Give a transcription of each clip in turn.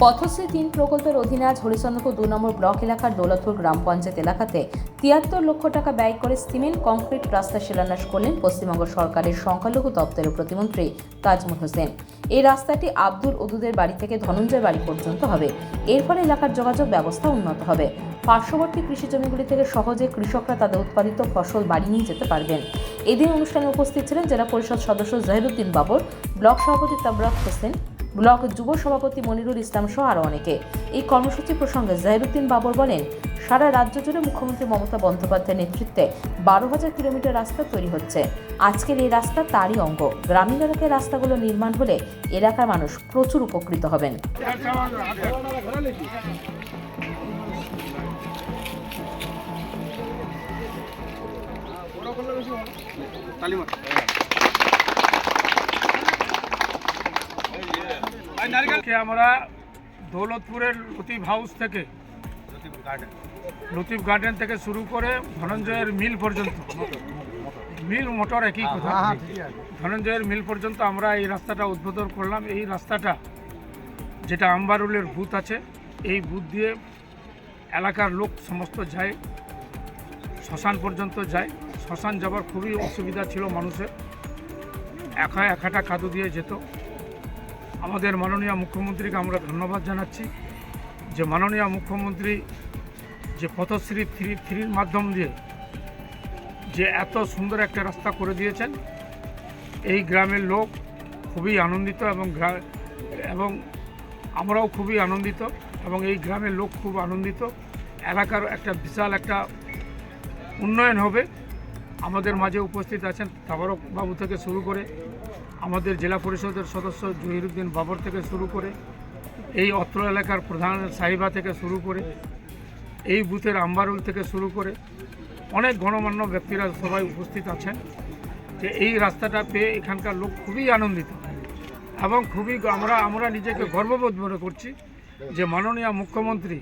পথশ্রী ৩ প্রকল্পের অধীনে আজ হরিচন্দ্রপুর ২ নম্বর ব্লক এলাকার দৌলতপুর গ্রাম পঞ্চায়েত এলাকাতে ৭৩ লক্ষ টাকা ব্যয় করে সিমেন্ট কংক্রিট রাস্তা শিলান্যাস করলেন পশ্চিমবঙ্গ সরকারের সংখ্যালঘু দপ্তরের প্রতিমন্ত্রী তাজমুল হোসেন। এই রাস্তাটি আব্দুল ওদুদের বাড়ি থেকে ধনঞ্জয় বাড়ি পর্যন্ত হবে। এর ফলে এলাকার যোগাযোগ ব্যবস্থা উন্নত হবে। পার্শ্ববর্তী কৃষি জমিগুলি থেকে সহজে কৃষকরা তাদের উৎপাদিত ফসল বাড়ি নিয়ে যেতে পারবেন। এদিন অনুষ্ঠানে উপস্থিত ছিলেন জেলা পরিষদ সদস্য জহিরুদ্দিন বাবর, ব্লক সভাপতি তাবরাক হোসেন, ব্লক যুব সভাপতি মনিরুল ইসলাম সহ আরও অনেকে। এই কর্মসূচি প্রসঙ্গে জহিরুদ্দিন বাবর বলেন, সারা রাজ্য জুড়ে মুখ্যমন্ত্রী মমতা বন্দ্যোপাধ্যায়ের নেতৃত্বে ১২,০০০ কিলোমিটার রাস্তা তৈরি হচ্ছে। আজকের এই রাস্তা তারই অঙ্গ। গ্রামীণ এলাকায় রাস্তাগুলো নির্মাণ হলে এলাকার মানুষ প্রচুর উপকৃত হবেন। আমরা দৌলতপুরের লতিফ হাউস থেকে লতিফ গার্ডেন থেকে শুরু করে ধনঞ্জয়ের মিল পর্যন্ত, মিল মোটর একই কথা, ধনঞ্জয়ের মিল পর্যন্ত আমরা এই রাস্তাটা উদ্বোধন করলাম। এই রাস্তাটা যেটা আম্বারুলের বুথ আছে, এই বুথ দিয়ে এলাকার লোক সমস্ত যায়, শ্মশান পর্যন্ত যায়। শ্মশান যাবার খুবই অসুবিধা ছিল মানুষের, এক হাঁটা কাদু দিয়ে যেত। আমাদের মাননীয় মুখ্যমন্ত্রীকে আমরা ধন্যবাদ জানাচ্ছি যে মাননীয় মুখ্যমন্ত্রী যে পথশ্রী 3 মাধ্যম দিয়ে যে এত সুন্দর একটা রাস্তা করে দিয়েছেন। এই গ্রামের লোক খুবই আনন্দিত এবং আমরাও খুবই আনন্দিত এবং এই গ্রামের লোক খুব আনন্দিত। এলাকার একটা বিশাল একটা উন্নয়ন হবে। আমাদের মাঝে উপস্থিত আছেন তাবারক বাবু থেকে শুরু করে আমাদের জেলা পরিষদের সদস্য জহিরুদ্দিন বাবর থেকে শুরু করে এই অত্র এলাকার প্রধান সাহিবা থেকে শুরু করে এই বুথের আম্বারুল থেকে শুরু করে অনেক গণমান্য ব্যক্তিরা সবাই উপস্থিত আছেন। যে এই রাস্তাটা পেয়ে এখানকার লোক খুবই আনন্দিত এবং খুবই আমরা নিজেকে গর্ববোধ মনে করছি যে মাননীয় মুখ্যমন্ত্রী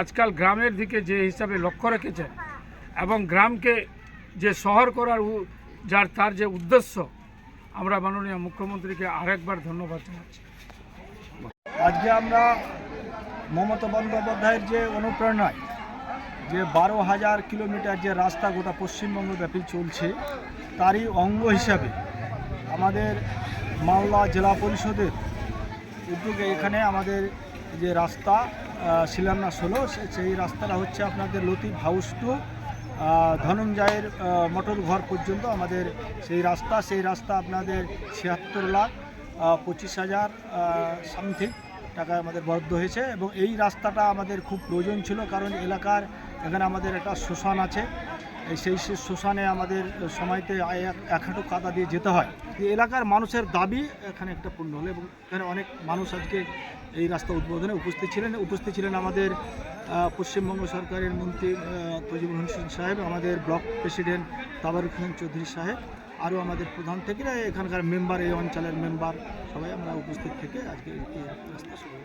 আজকাল গ্রামের দিকে যে হিসাবে লক্ষ্য রেখেছেন এবং গ্রামকে যে শহর করার তার যে উদ্দেশ্য, আমরা মাননীয় মুখ্যমন্ত্রীকে আরেকবার ধন্যবাদ জানাচ্ছি। আজকে আমরা মমতা বন্দ্যোপাধ্যায়ের যে অনুপ্রেরণায় যে ১২,০০০ কিলোমিটার যে রাস্তা গোটা পশ্চিমবঙ্গব্যাপী চলছে, তারই অঙ্গ হিসাবে আমাদের মালদা জেলা পরিষদের উদ্যোগে এখানে আমাদের যে রাস্তা শিলান্যাস হলো, সেই রাস্তাটা হচ্ছে আপনাদের লতিফ হাউস টু ধনঞ্জয়ের মোটর ঘর পর্যন্ত আমাদের সেই রাস্তা আপনাদের ৭৬,২৫,০০০ সামথিং টাকা আমাদের বরাদ্দ হয়েছে। এবং এই রাস্তাটা আমাদের খুব প্রয়োজন ছিল, কারণ এখানে আমাদের একটা শ্মশান আছে। সেই শ্মশানে আমাদের সময়তে এক হাঁটু কাদা দিয়ে যেতে হয়। এই এলাকার মানুষের দাবি এখানে একটা পূর্ণ হলো এবং এখানে অনেক মানুষ আজকে এই রাস্তা উদ্বোধনে উপস্থিত ছিলেন আমাদের পশ্চিমবঙ্গ সরকারের মন্ত্রী তজিবুল হোসেন সাহেব, আমাদের ব্লক প্রেসিডেন্ট তাবারক হোসেন চৌধুরী সাহেব, আরও আমাদের প্রধান থেকে এখানকার মেম্বার, এই অঞ্চলের মেম্বার সবাই আমরা উপস্থিত থেকে আজকে এই রাস্তা শুরু।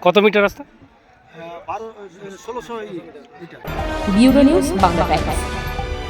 কত মিটার রাস্তা? 1600 metre. Bureau news Bangla Times.